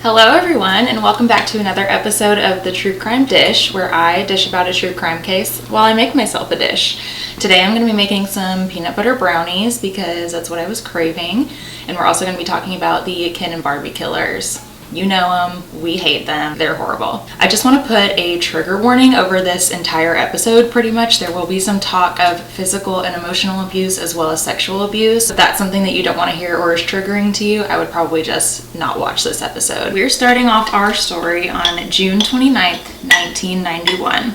Hello everyone, and welcome back to another episode of The True Crime Dish, where I dish about a true crime case while I make myself a dish. Today I'm going to be making some peanut butter brownies because that's what I was craving, and we're also going to be talking about the Ken and Barbie killers. You know them, we hate them, they're horrible. I just want to put a trigger warning over this entire episode pretty much. There will be some talk of physical and emotional abuse as well as sexual abuse. If that's something that you don't want to hear or is triggering to you, I would probably just not watch this episode. We're starting off our story on June 29th, 1991.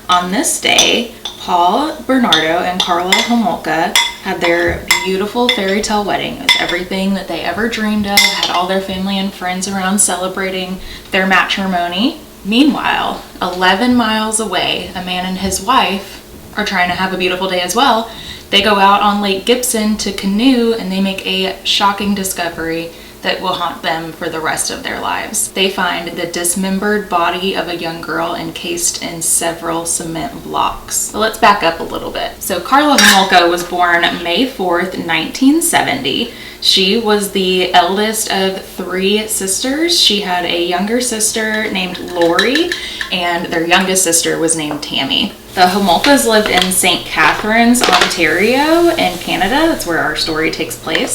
On this day, Paul Bernardo and Carla Homolka had their beautiful fairy tale wedding. It was everything that they ever dreamed of, had all their family and friends around celebrating their matrimony. Meanwhile, 11 miles away, a man and his wife are trying to have a beautiful day as well. They go out on Lake Gibson to canoe and they make a shocking discovery that will haunt them for the rest of their lives. They find the dismembered body of a young girl encased in several cement blocks. So let's back up a little bit. So Carla Homolka was born May 4th, 1970. She was the eldest of three sisters. She had a younger sister named Lori, and their youngest sister was named Tammy. The Homolkas lived in St. Catharines, Ontario in Canada. That's where our story takes place.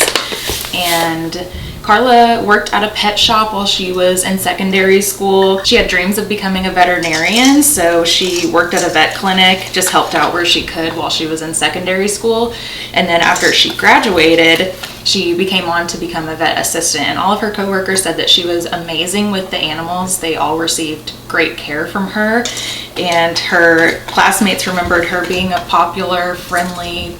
And Carla worked at a pet shop while she was in secondary school. She had dreams of becoming a veterinarian, so she worked at a vet clinic, just helped out where she could while she was in secondary school. And then after she graduated, she became on to become a vet assistant. And all of her coworkers said that she was amazing with the animals. They all received great care from her. And her classmates remembered her being a popular, friendly,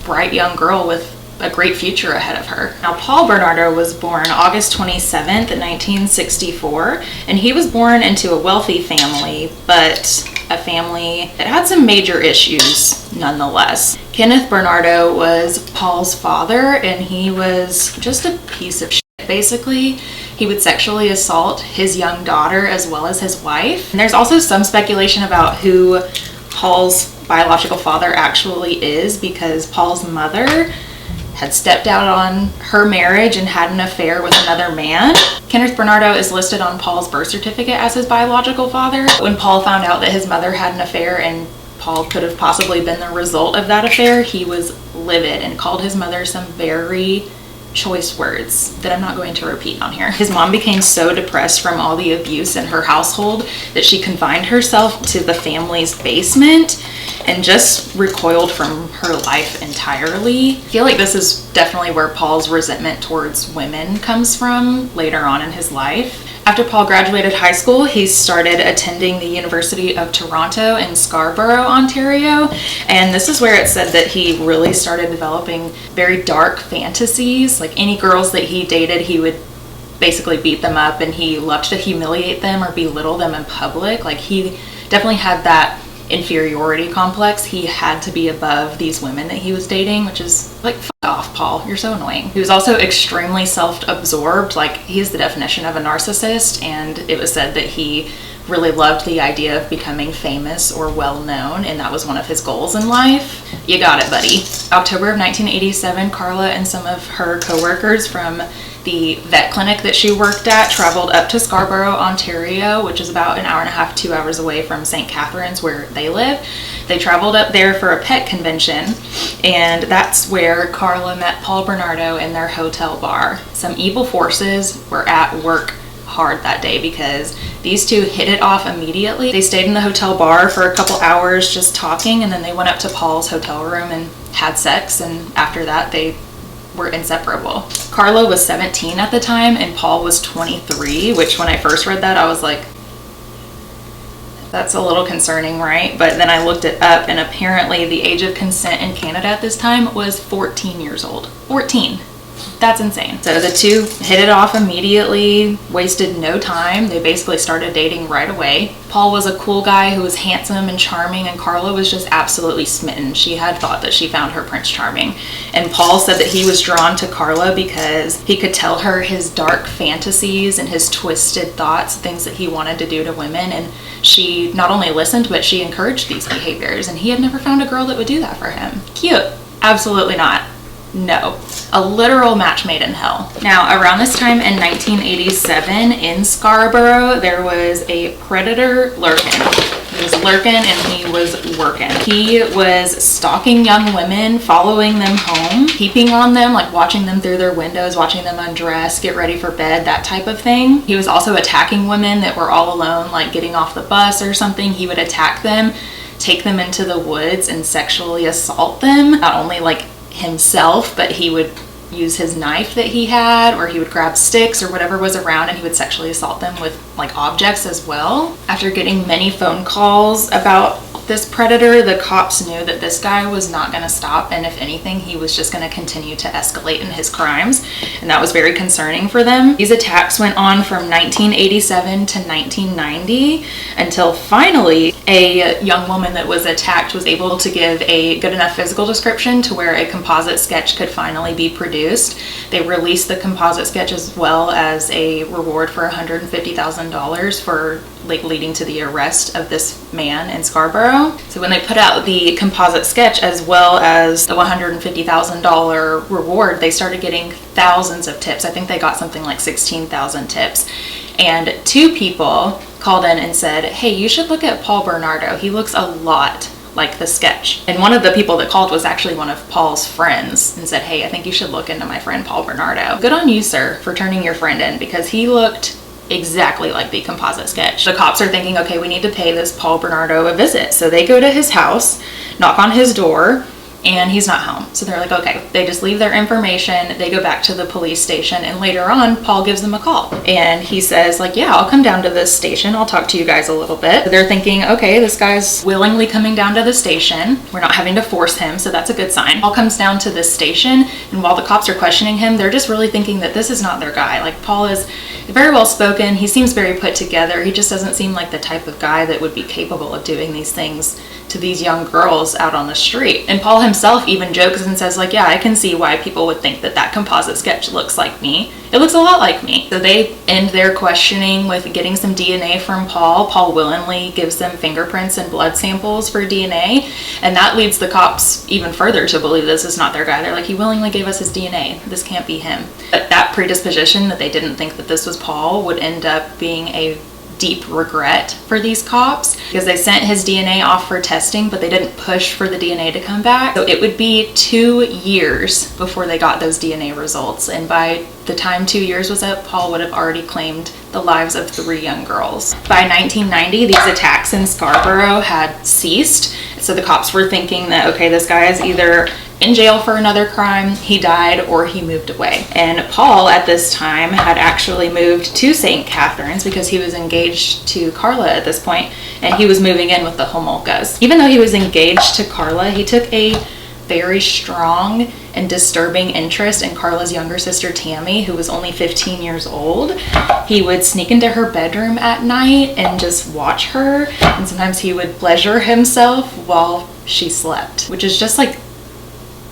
bright young girl with a great future ahead of her. Now, Paul Bernardo was born August 27th, 1964, and he was born into a wealthy family, but a family that had some major issues nonetheless. Kenneth Bernardo was Paul's father, and he was just a piece of shit. Basically, he would sexually assault his young daughter as well as his wife. And there's also some speculation about who Paul's biological father actually is, because Paul's mother had stepped out on her marriage and had an affair with another man. Kenneth Bernardo is listed on Paul's birth certificate as his biological father. When Paul found out that his mother had an affair and Paul could have possibly been the result of that affair, he was livid and called his mother some very choice words that I'm not going to repeat on here. His mom became so depressed from all the abuse in her household that she confined herself to the family's basement and just recoiled from her life entirely. I feel like this is definitely where Paul's resentment towards women comes from later on in his life. After Paul graduated high school, he started attending the University of Toronto in Scarborough, Ontario, and this is where it said that he really started developing very dark fantasies. Like any girls that he dated, he would basically beat them up, and he loved to humiliate them or belittle them in public. Like he definitely had that inferiority complex. He had to be above these women that he was dating, which is like, fuck off, Paul, you're so annoying. He was also extremely self-absorbed. Like, he's the definition of a narcissist, and it was said that he really loved the idea of becoming famous or well-known, and that was one of his goals in life. You got it, buddy. October of 1987, Carla and some of her coworkers from the vet clinic that she worked at traveled up to Scarborough, Ontario, which is about an hour and a half, 2 hours away from St. Catharines, where they live. They traveled up there for a pet convention, and that's where Carla met Paul Bernardo in their hotel bar. Some evil forces were at work hard that day because these two hit it off immediately. They stayed in the hotel bar for a couple hours just talking, and then they went up to Paul's hotel room and had sex, and after that they were inseparable. Carla was 17 at the time and Paul was 23, which when I first read that I was like, that's a little concerning, right? But then I looked it up, and apparently the age of consent in Canada at this time was 14 years old. 14. That's insane. So the two hit it off immediately, wasted no time. They basically started dating right away. Paul was a cool guy who was handsome and charming, and Carla was just absolutely smitten. She had thought that she found her Prince Charming. And Paul said that he was drawn to Carla because he could tell her his dark fantasies and his twisted thoughts, things that he wanted to do to women, and she not only listened, but she encouraged these behaviors, and he had never found a girl that would do that for him. Cute. Absolutely not. No, a literal match made in hell. Now, around this time in 1987 in Scarborough, there was a predator lurking. He was lurking and he was working. He was stalking young women, following them home, peeping on them, like watching them through their windows, watching them undress, get ready for bed, that type of thing. He was also attacking women that were all alone, like getting off the bus or something. He would attack them, take them into the woods and sexually assault them. Not only like himself, but he would use his knife that he had, or he would grab sticks or whatever was around and he would sexually assault them with like objects as well. After getting many phone calls about this predator, the cops knew that this guy was not going to stop, and if anything, he was just going to continue to escalate in his crimes, and that was very concerning for them. These attacks went on from 1987 to 1990 until finally a young woman that was attacked was able to give a good enough physical description to where a composite sketch could finally be produced. They released the composite sketch as well as a reward for $150,000 for like leading to the arrest of this man in Scarborough. So when they put out the composite sketch as well as the $150,000 reward, they started getting thousands of tips. I think they got something like 16,000 tips. And 2 people called in and said, hey, you should look at Paul Bernardo. He looks a lot like the sketch. And one of the people that called was actually one of Paul's friends and said, hey, I think you should look into my friend Paul Bernardo. Good on you, sir, for turning your friend in, because he looked exactly like the composite sketch. The cops are thinking, okay, we need to pay this Paul Bernardo a visit. So they go to his house, knock on his door, and he's not home. So they're like, okay, they just leave their information, they go back to the police station, and later on, Paul gives them a call. And he says, like, yeah, I'll come down to this station, I'll talk to you guys a little bit. They're thinking, okay, this guy's willingly coming down to the station, we're not having to force him, so that's a good sign. Paul comes down to this station, and while the cops are questioning him, they're just really thinking that this is not their guy. Like, Paul is very well spoken, he seems very put together, he just doesn't seem like the type of guy that would be capable of doing these things to these young girls out on the street. And Paul himself even jokes and says, like, yeah, I can see why people would think that that composite sketch looks like me. It looks a lot like me. So they end their questioning with getting some DNA from Paul. Paul willingly gives them fingerprints and blood samples for DNA, and that leads the cops even further to believe this is not their guy. They're like, he willingly gave us his DNA. This can't be him. But that predisposition that they didn't think that this was Paul would end up being a deep regret for these cops, because they sent his DNA off for testing, but they didn't push for the DNA to come back. So it would be 2 years before they got those DNA results. And by the time 2 years was up, Paul would have already claimed the lives of 3 young girls. By 1990, these attacks in Scarborough had ceased. So the cops were thinking that, okay, this guy is either in jail for another crime, he died, or he moved away. And Paul at this time had actually moved to St. Catharines because he was engaged to Carla at this point, and he was moving in with the Homolkas. Even though he was engaged to Carla, he took a very strong and disturbing interest in Carla's younger sister Tammy, who was only 15 years old. He would sneak into her bedroom at night and just watch her, and sometimes he would pleasure himself while she slept, which is just like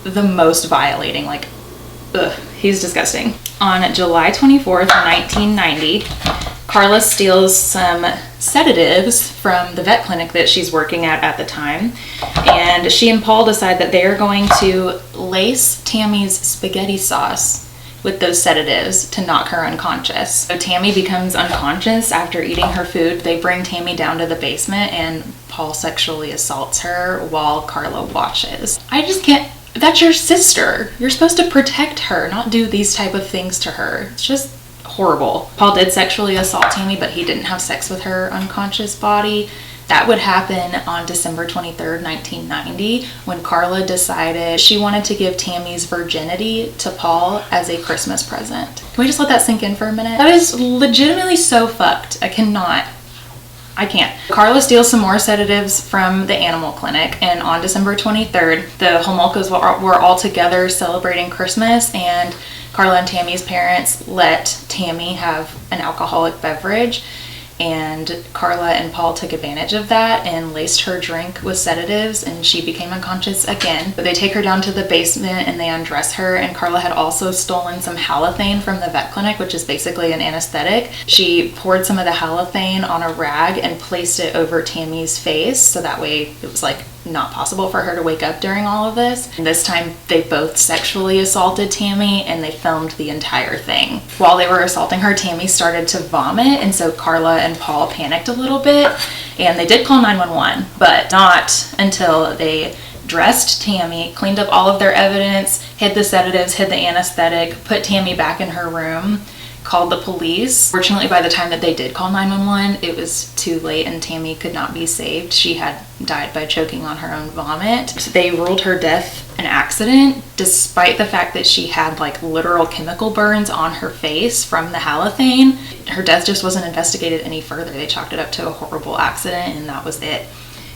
the most violating, like, ugh, he's disgusting. On July 24th, 1990, Carla steals some sedatives from the vet clinic that she's working at the time, and she and Paul decide that they are going to lace Tammy's spaghetti sauce with those sedatives to knock her unconscious. So Tammy becomes unconscious after eating her food. They bring Tammy down to the basement, and Paul sexually assaults her while Carla watches. I just can't. That's your sister. You're supposed to protect her, not do these type of things to her. It's just horrible. Paul did sexually assault Tammy, but he didn't have sex with her unconscious body. That would happen on December 23rd, 1990, when Carla decided she wanted to give Tammy's virginity to Paul as a Christmas present. Can we just let that sink in for a minute? That is legitimately so fucked. I can't. Carla steals some more sedatives from the animal clinic, and on December 23rd, the Homolkas were all together celebrating Christmas, and Carla and Tammy's parents let Tammy have an alcoholic beverage, and Carla and Paul took advantage of that and laced her drink with sedatives, and she became unconscious again. But they take her down to the basement and they undress her, and Carla had also stolen some halothane from the vet clinic, which is basically an anesthetic. She poured some of the halothane on a rag and placed it over Tammy's face, so that way it was like not possible for her to wake up during all of this. And this time they both sexually assaulted Tammy, and they filmed the entire thing. While they were assaulting her, Tammy started to vomit, and so Carla and Paul panicked a little bit, and they did call 911, but not until they dressed Tammy, cleaned up all of their evidence, hid the sedatives, hid the anesthetic, put Tammy back in her room, called the police. Fortunately, by the time that they did call 911, it was too late and Tammy could not be saved. She had died by choking on her own vomit. So they ruled her death an accident, despite the fact that she had like literal chemical burns on her face from the halothane. Her death just wasn't investigated any further. They chalked it up to a horrible accident, and that was it.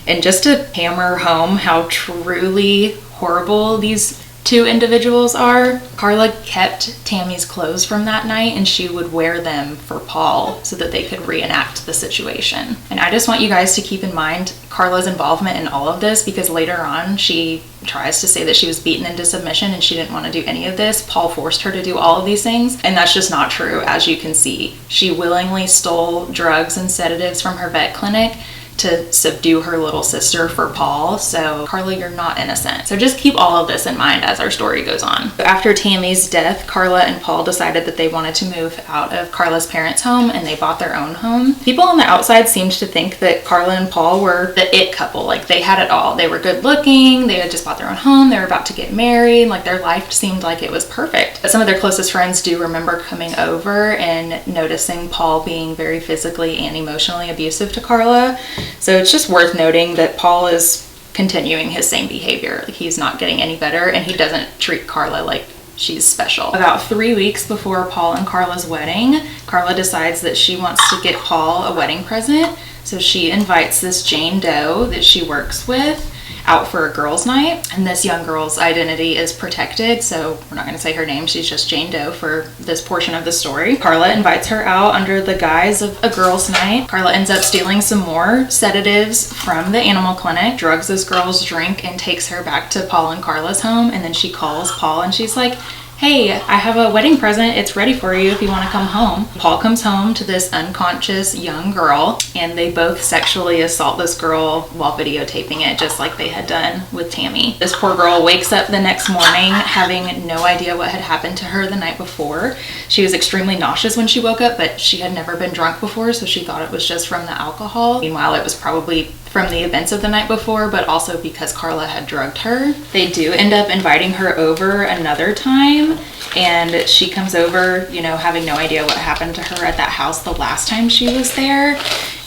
And just to hammer home how truly horrible these two individuals are, Carla kept Tammy's clothes from that night, and she would wear them for Paul so that they could reenact the situation. And I just want you guys to keep in mind Carla's involvement in all of this, because later on she tries to say that she was beaten into submission and she didn't want to do any of this. Paul forced her to do all of these things, and that's just not true. As you can see, she willingly stole drugs and sedatives from her vet clinic to subdue her little sister for Paul. So Carla, you're not innocent. So just keep all of this in mind as our story goes on. After Tammy's death, Carla and Paul decided that they wanted to move out of Carla's parents' home, and they bought their own home. People on the outside seemed to think that Carla and Paul were the it couple. Like, they had it all. They were good looking, they had just bought their own home, they were about to get married, like their life seemed like it was perfect. But some of their closest friends do remember coming over and noticing Paul being very physically and emotionally abusive to Carla. So it's just worth noting that Paul is continuing his same behavior. Like, he's not getting any better, and he doesn't treat Carla like she's special. About 3 weeks before Paul and Carla's wedding, Carla decides that she wants to get Paul a wedding present. So she invites this Jane Doe that she works with out for a girls' night, and this young girl's identity is protected, so we're not going to say her name. She's just Jane Doe for this portion of the story. Carla invites her out under the guise of a girls' night. Carla ends up stealing some more sedatives from the animal clinic, drugs this girl's drink, and takes her back to Paul and Carla's home. And then she calls Paul and she's like, "Hey, I have a wedding present. It's ready for you if you want to come home." Paul comes home to this unconscious young girl, and they both sexually assault this girl while videotaping it, just like they had done with Tammy. This poor girl wakes up the next morning having no idea what had happened to her the night before. She was extremely nauseous when she woke up, but she had never been drunk before, so she thought it was just from the alcohol. Meanwhile, it was probably from the events of the night before, but also because Carla had drugged her. They do end up inviting her over another time, and she comes over, you know, having no idea what happened to her at that house the last time she was there.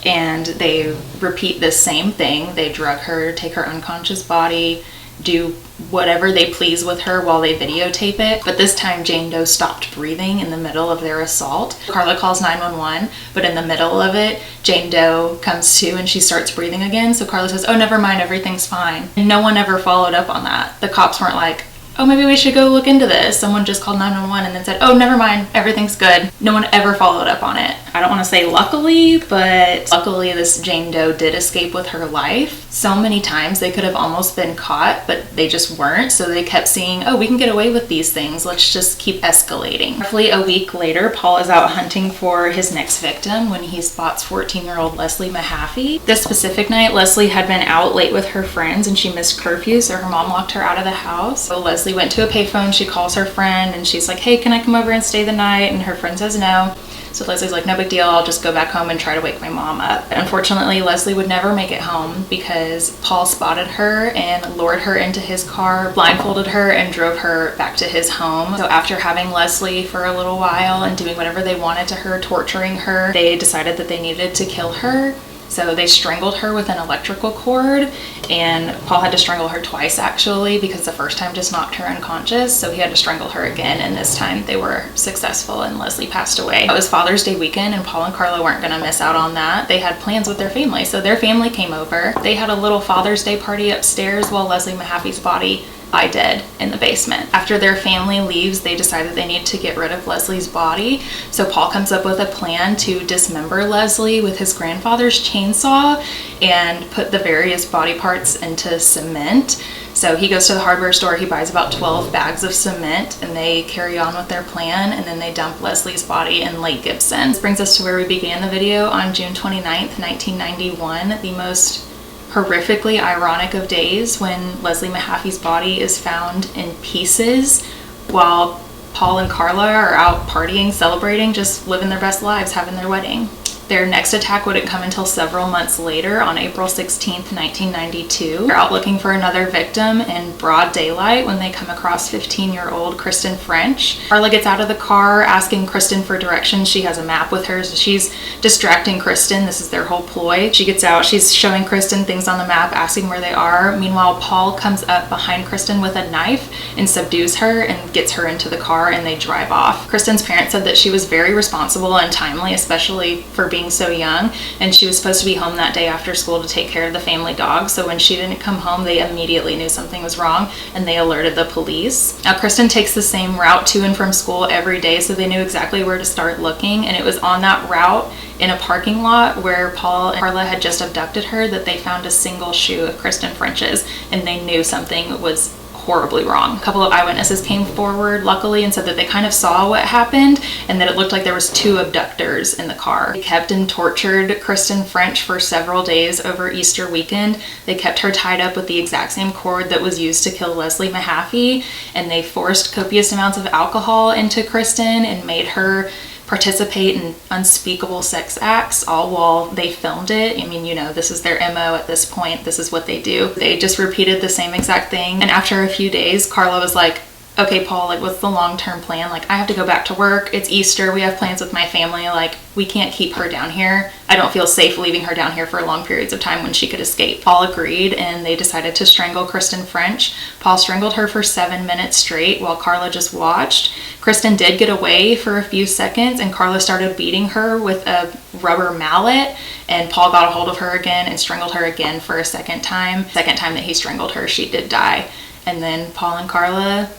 And they repeat this same thing. They drug her, take her unconscious body, do whatever they please with her while they videotape it. But this time Jane Doe stopped breathing in the middle of their assault. Carla calls 911, but in the middle of it, Jane Doe comes to and she starts breathing again. So Carla says, "Oh, never mind, everything's fine." And no one ever followed up on that. The cops weren't like, "Oh, maybe we should go look into this." Someone just called 911 and then said, "Oh, never mind, everything's good." No one ever followed up on it. I don't want to say luckily, but luckily this Jane Doe did escape with her life. So many times they could have almost been caught, but they just weren't. So they kept seeing, "Oh, we can get away with these things. Let's just keep escalating." Roughly a week later, Paul is out hunting for his next victim when he spots 14-year-old Leslie Mahaffey. This specific night, Leslie had been out late with her friends and she missed curfew, so her mom locked her out of the house. So Leslie went to a payphone, she calls her friend and she's like, "Hey, can I come over and stay the night?" And her friend says no. So Leslie's like, "No big deal, I'll just go back home and try to wake my mom up." Unfortunately, Leslie would never make it home because Paul spotted her and lured her into his car, blindfolded her, and drove her back to his home. So after having Leslie for a little while and doing whatever they wanted to her, torturing her, they decided that they needed to kill her. So they strangled her with an electrical cord, and Paul had to strangle her twice actually, because the first time just knocked her unconscious, so he had to strangle her again, and this time they were successful and Leslie passed away. It was Father's Day weekend and Paul and Carla weren't gonna miss out on that. They had plans with their family, so their family came over. They had a little Father's Day party upstairs while Leslie Mahaffey's body lie dead in the basement. After their family leaves, they decided they need to get rid of Leslie's body. So Paul comes up with a plan to dismember Leslie with his grandfather's chainsaw and put the various body parts into cement. So he goes to the hardware store, he buys about 12 bags of cement, and they carry on with their plan, and then they dump Leslie's body in Lake Gibson. This brings us to where we began the video on June 29th, 1991, the most horrifically ironic of days when Leslie Mahaffey's body is found in pieces while Paul and Carla are out partying, celebrating, just living their best lives, having their wedding. Their next attack wouldn't come until several months later on April 16th, 1992. They're out looking for another victim in broad daylight when they come across 15-year-old Kristen French. Carla gets out of the car asking Kristen for directions. She has a map with her, so she's distracting Kristen. This is their whole ploy. She gets out, she's showing Kristen things on the map, asking where they are. Meanwhile, Paul comes up behind Kristen with a knife and subdues her and gets her into the car, and they drive off. Kristen's parents said that she was very responsible and timely, especially for being so young, and she was supposed to be home that day after school to take care of the family dog. So when she didn't come home, they immediately knew something was wrong and they alerted the police. Now, Kristen takes the same route to and from school every day, so they knew exactly where to start looking, and it was on that route in a parking lot where Paul and Carla had just abducted her that they found a single shoe of Kristen French's, and they knew something was horribly wrong. A couple of eyewitnesses came forward, luckily, and said that they kind of saw what happened and that it looked like there was 2 abductors in the car. They kept and tortured Kristen French for several days over Easter weekend. They kept her tied up with the exact same cord that was used to kill Leslie Mahaffey, and they forced copious amounts of alcohol into Kristen and made her participate in unspeakable sex acts, all while they filmed it. I mean, you know, this is their MO at this point. This is what they do. They just repeated the same exact thing. And after a few days, Carla was like, okay, Paul, like, what's the long-term plan? Like, I have to go back to work. It's Easter. We have plans with my family. Like, we can't keep her down here. I don't feel safe leaving her down here for long periods of time when she could escape. Paul agreed, and they decided to strangle Kristen French. Paul strangled her for 7 minutes straight while Carla just watched. Kristen did get away for a few seconds, and Carla started beating her with a rubber mallet, and Paul got a hold of her again and strangled her again for a second time. Second time that he strangled her, she did die. And then Paul and Carla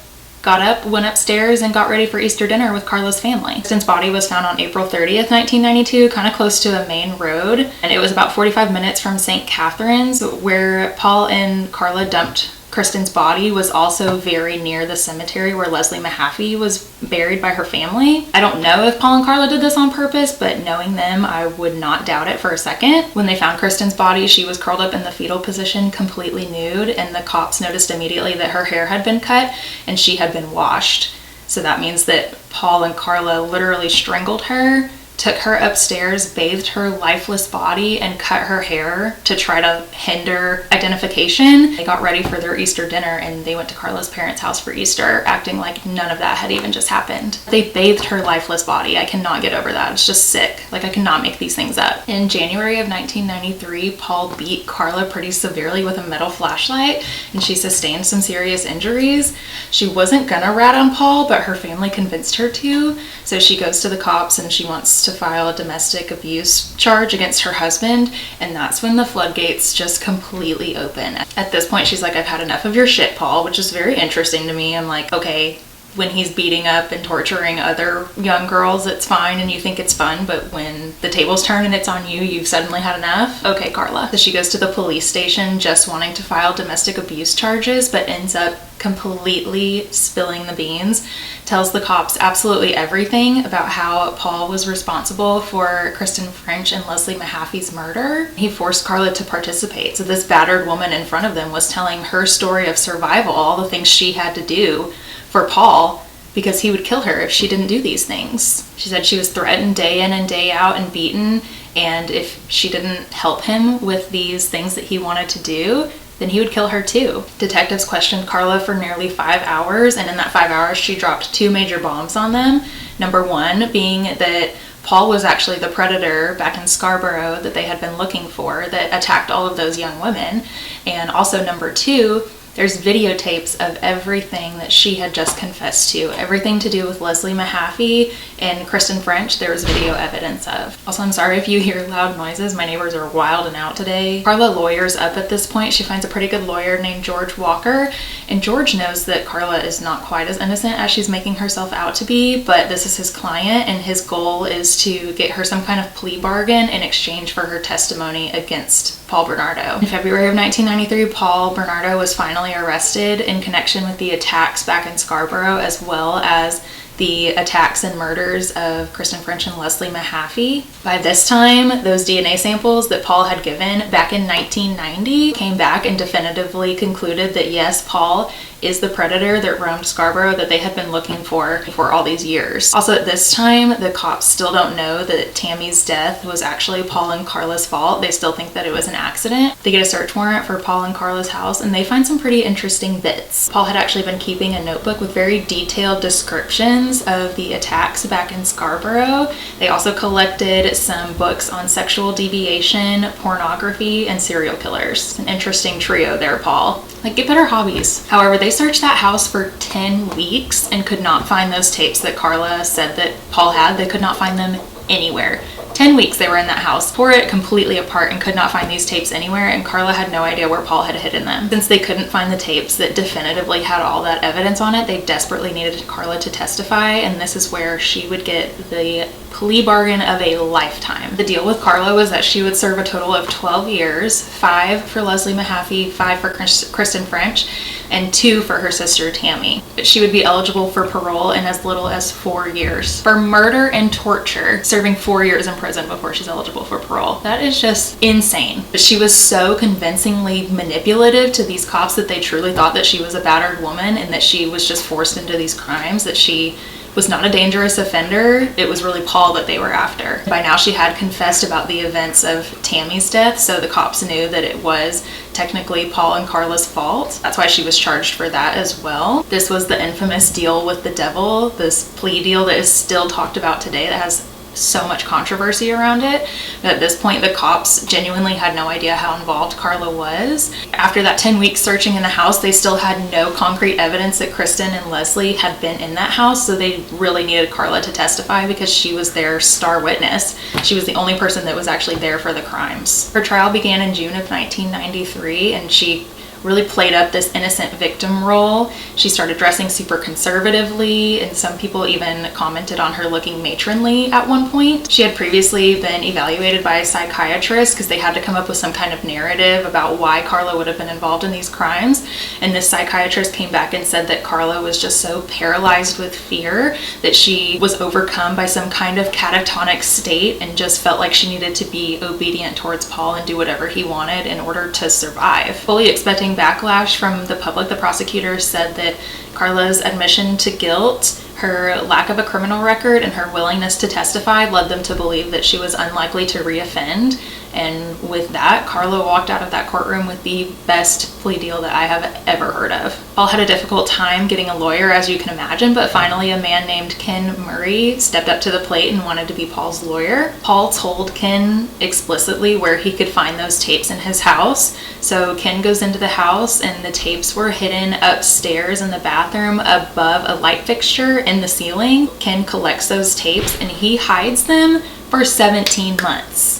got up, went upstairs, and got ready for Easter dinner with Carla's family. Kristen's body was found on April 30th, 1992, kind of close to a main road, and it was about 45 minutes from St. Catherine's. Where Paul and Carla dumped Kristen's body was also very near the cemetery where Leslie Mahaffey was buried by her family. I don't know if Paul and Carla did this on purpose, but knowing them, I would not doubt it for a second. When they found Kristen's body, she was curled up in the fetal position, completely nude, and the cops noticed immediately that her hair had been cut and she had been washed. So that means that Paul and Carla literally strangled her, took her upstairs, bathed her lifeless body, and cut her hair to try to hinder identification. They got ready for their Easter dinner, and they went to Carla's parents' house for Easter, acting like none of that had even just happened. They bathed her lifeless body. I cannot get over that. It's just sick. Like, I cannot make these things up. In January of 1993, Paul beat Carla pretty severely with a metal flashlight, and she sustained some serious injuries. She wasn't gonna rat on Paul, but her family convinced her to, so she goes to the cops and she wants to file a domestic abuse charge against her husband, and that's when the floodgates just completely open. At this point, she's like, I've had enough of your shit, Paul, which is very interesting to me. I'm like, okay, when he's beating up and torturing other young girls, it's fine and you think it's fun, but when the tables turn and it's on you, you've suddenly had enough? Okay, Carla. So she goes to the police station just wanting to file domestic abuse charges, but ends up completely spilling the beans, tells the cops absolutely everything about how Paul was responsible for Kristen French and Leslie Mahaffey's murder. He forced Carla to participate. So this battered woman in front of them was telling her story of survival, all the things she had to do for Paul because he would kill her if she didn't do these things. She said she was threatened day in and day out and beaten, and if she didn't help him with these things that he wanted to do, then he would kill her too. Detectives questioned Carla for nearly 5 hours, and in that 5 hours she dropped 2 major bombs on them. Number one being that Paul was actually the predator back in Scarborough that they had been looking for that attacked all of those young women. And also number 2, there's videotapes of everything that she had just confessed to. Everything to do with Leslie Mahaffey and Kristen French, there was video evidence of. Also, I'm sorry if you hear loud noises. My neighbors are wild and out today. Carla lawyers up at this point. She finds a pretty good lawyer named George Walker, and George knows that Carla is not quite as innocent as she's making herself out to be, but this is his client, and his goal is to get her some kind of plea bargain in exchange for her testimony against Paul Bernardo. In February of 1993, Paul Bernardo was finally arrested in connection with the attacks back in Scarborough, as well as the attacks and murders of Kristen French and Leslie Mahaffey. By this time, those DNA samples that Paul had given back in 1990 came back and definitively concluded that yes, Paul is the predator that roamed Scarborough that they had been looking for all these years. Also, at this time, the cops still don't know that Tammy's death was actually Paul and Carla's fault. They still think that it was an accident. They get a search warrant for Paul and Carla's house, and they find some pretty interesting bits. Paul had actually been keeping a notebook with very detailed descriptions of the attacks back in Scarborough. They also collected some books on sexual deviation, pornography, and serial killers. An interesting trio there, Paul. Like, get better hobbies. However, they searched that house for 10 weeks and could not find those tapes that Carla said that Paul had. They could not find them anywhere. 10 weeks they were in that house, tore it completely apart and could not find these tapes anywhere, and Carla had no idea where Paul had hidden them. Since they couldn't find the tapes that definitively had all that evidence on it, they desperately needed Carla to testify, and this is where she would get the plea bargain of a lifetime. The deal with Carla was that she would serve a total of 12 years, 5 for Leslie Mahaffey, 5 for Kristen French, and 2 for her sister Tammy. But she would be eligible for parole in as little as 4 years. For murder and torture, serving 4 years in prison before she's eligible for parole. That is just insane. But she was so convincingly manipulative to these cops that they truly thought that she was a battered woman and that she was just forced into these crimes, that she was not a dangerous offender. It was really Paul that they were after. By now she had confessed about the events of Tammy's death, so the cops knew that it was technically Paul and Carla's fault. That's why she was charged for that as well. This was the infamous deal with the devil, this plea deal that is still talked about today that has so much controversy around it. But at this point, the cops genuinely had no idea how involved Carla was. After that 10 weeks searching in the house, they still had no concrete evidence that Kristen and Leslie had been in that house, so they really needed Carla to testify because she was their star witness. She was the only person that was actually there for the crimes. Her trial began in June of 1993, and she really played up this innocent victim role. She started dressing super conservatively, and some people even commented on her looking matronly at one point. She had previously been evaluated by a psychiatrist because they had to come up with some kind of narrative about why Carla would have been involved in these crimes, and this psychiatrist came back and said that Carla was just so paralyzed with fear that she was overcome by some kind of catatonic state and just felt like she needed to be obedient towards Paul and do whatever he wanted in order to survive. Fully expecting backlash from the public, the prosecutor said that Carla's admission to guilt, her lack of a criminal record, and her willingness to testify led them to believe that she was unlikely to reoffend. And with that, Carla walked out of that courtroom with the best plea deal that I have ever heard of. Paul had a difficult time getting a lawyer, as you can imagine, but finally a man named Ken Murray stepped up to the plate and wanted to be Paul's lawyer. Paul told Ken explicitly where he could find those tapes in his house. So Ken goes into the house, and the tapes were hidden upstairs in the bathroom above a light fixture in the ceiling. Ken collects those tapes and he hides them for 17 months.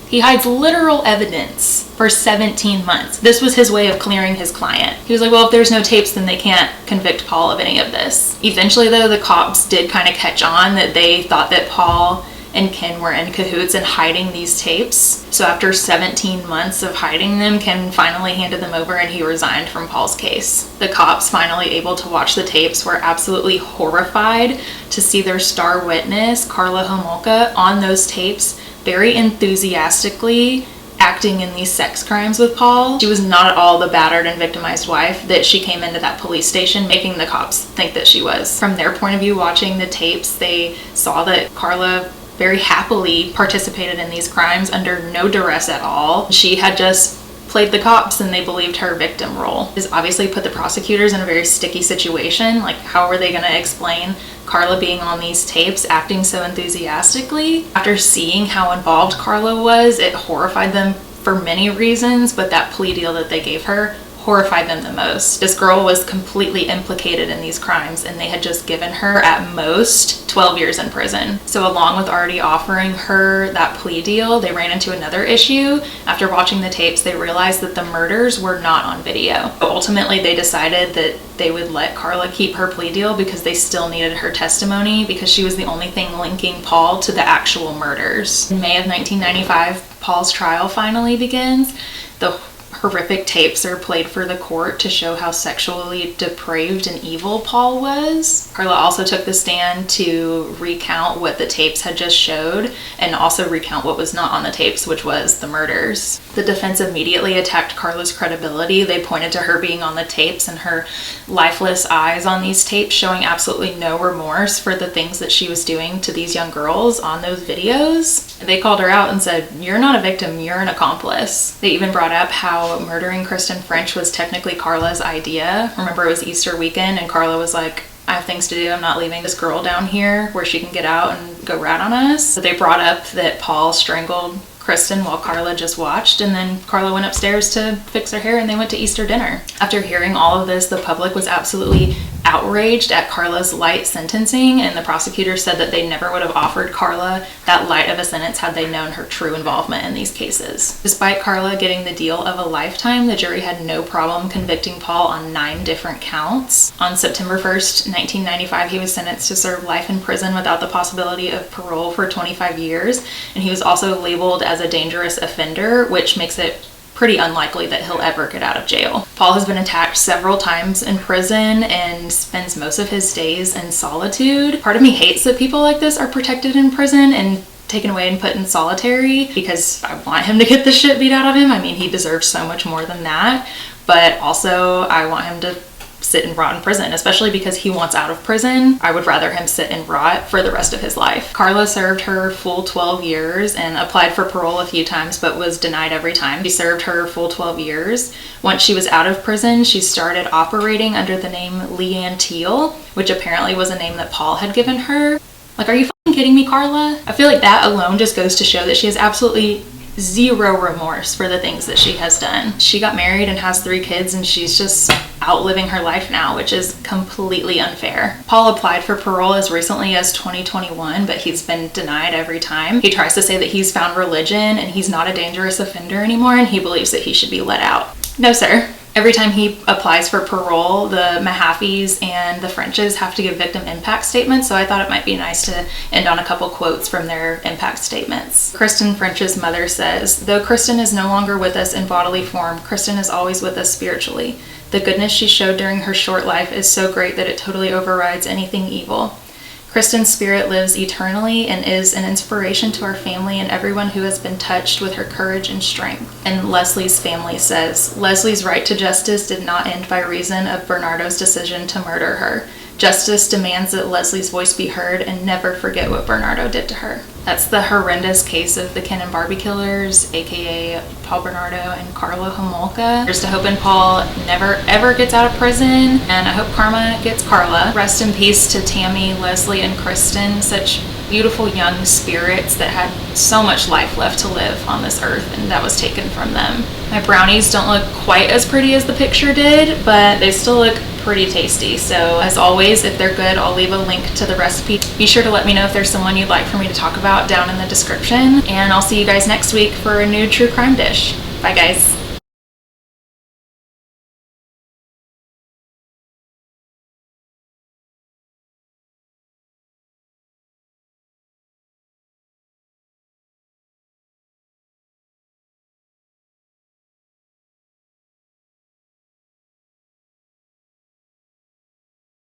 He hides literal evidence for 17 months. This was his way of clearing his client. He was like, well, if there's no tapes, then they can't convict Paul of any of this. Eventually, though, the cops did kind of catch on that they thought that Paul and Ken were in cahoots in hiding these tapes. So after 17 months of hiding them, Ken finally handed them over and he resigned from Paul's case. The cops, finally able to watch the tapes, were absolutely horrified to see their star witness, Carla Homolka, on those tapes, very enthusiastically acting in these sex crimes with Paul. She was not at all the battered and victimized wife that she came into that police station making the cops think that she was. From their point of view, watching the tapes, they saw that Carla very happily participated in these crimes under no duress at all. She had just played the cops and they believed her victim role. This obviously put the prosecutors in a very sticky situation. Like, how were they going to explain Carla being on these tapes acting so enthusiastically? After seeing how involved Carla was, it horrified them for many reasons, but that plea deal that they gave her horrified them the most. This girl was completely implicated in these crimes, and they had just given her at most 12 years in prison. So along with already offering her that plea deal, they ran into another issue. After watching the tapes, they realized that the murders were not on video. Ultimately, they decided that they would let Carla keep her plea deal because they still needed her testimony because she was the only thing linking Paul to the actual murders. In May of 1995, Paul's trial finally begins. The horrific tapes are played for the court to show how sexually depraved and evil Paul was. Carla also took the stand to recount what the tapes had just showed and also recount what was not on the tapes, which was the murders. The defense immediately attacked Carla's credibility. They pointed to her being on the tapes and her lifeless eyes on these tapes showing absolutely no remorse for the things that she was doing to these young girls on those videos. They called her out and said, "You're not a victim, you're an accomplice." They even brought up how murdering Kristen French was technically Carla's idea. Remember, it was Easter weekend and Carla was like, "I have things to do. I'm not leaving this girl down here where she can get out and go rat on us." So they brought up that Paul strangled Kristen while Carla just watched, and then Carla went upstairs to fix her hair and they went to Easter dinner. After hearing all of this, the public was absolutely outraged at Carla's light sentencing, and the prosecutor said that they never would have offered Carla that light of a sentence had they known her true involvement in these cases. Despite Carla getting the deal of a lifetime, the jury had no problem convicting Paul on 9 different counts. On September 1st, 1995, he was sentenced to serve life in prison without the possibility of parole for 25 years, and he was also labeled as a dangerous offender, which makes it pretty unlikely that he'll ever get out of jail. Paul has been attacked several times in prison and spends most of his days in solitude. Part of me hates that people like this are protected in prison and taken away and put in solitary, because I want him to get the shit beat out of him. I mean, he deserves so much more than that, but also I want him to sit and rot in prison, especially because he wants out of prison. I would rather him sit and rot for the rest of his life. Carla served her full 12 years and applied for parole a few times, but was denied every time. She served her full 12 years. Once she was out of prison, she started operating under the name Leanne Teal, which apparently was a name that Paul had given her. Like, are you fucking kidding me, Carla? I feel like that alone just goes to show that she has absolutely zero remorse for the things that she has done. She got married and has 3 kids, and she's just out living her life now, which is completely unfair. Paul applied for parole as recently as 2021, but he's been denied every time. He tries to say that he's found religion and he's not a dangerous offender anymore, and he believes that he should be let out. No, sir. Every time he applies for parole, the Mahafis and the Frenches have to give victim impact statements, so I thought it might be nice to end on a couple quotes from their impact statements. Kristen French's mother says, "Though Kristen is no longer with us in bodily form, Kristen is always with us spiritually. The goodness she showed during her short life is so great that it totally overrides anything evil. Kristen's spirit lives eternally and is an inspiration to our family and everyone who has been touched with her courage and strength." And Leslie's family says, "Leslie's right to justice did not end by reason of Bernardo's decision to murder her. Justice demands that Leslie's voice be heard and never forget what Bernardo did to her." That's the horrendous case of the Ken and Barbie killers, aka Paul Bernardo and Carla Homolka. Here's to hoping Paul never ever gets out of prison, and I hope karma gets Carla. Rest in peace to Tammy, Leslie, and Kristen, such beautiful young spirits that had so much life left to live on this earth, and that was taken from them. My brownies don't look quite as pretty as the picture did, but they still look pretty tasty. So as always, if they're good, I'll leave a link to the recipe. Be sure to let me know if there's someone you'd like for me to talk about down in the description, and I'll see you guys next week for a new true crime dish. Bye guys.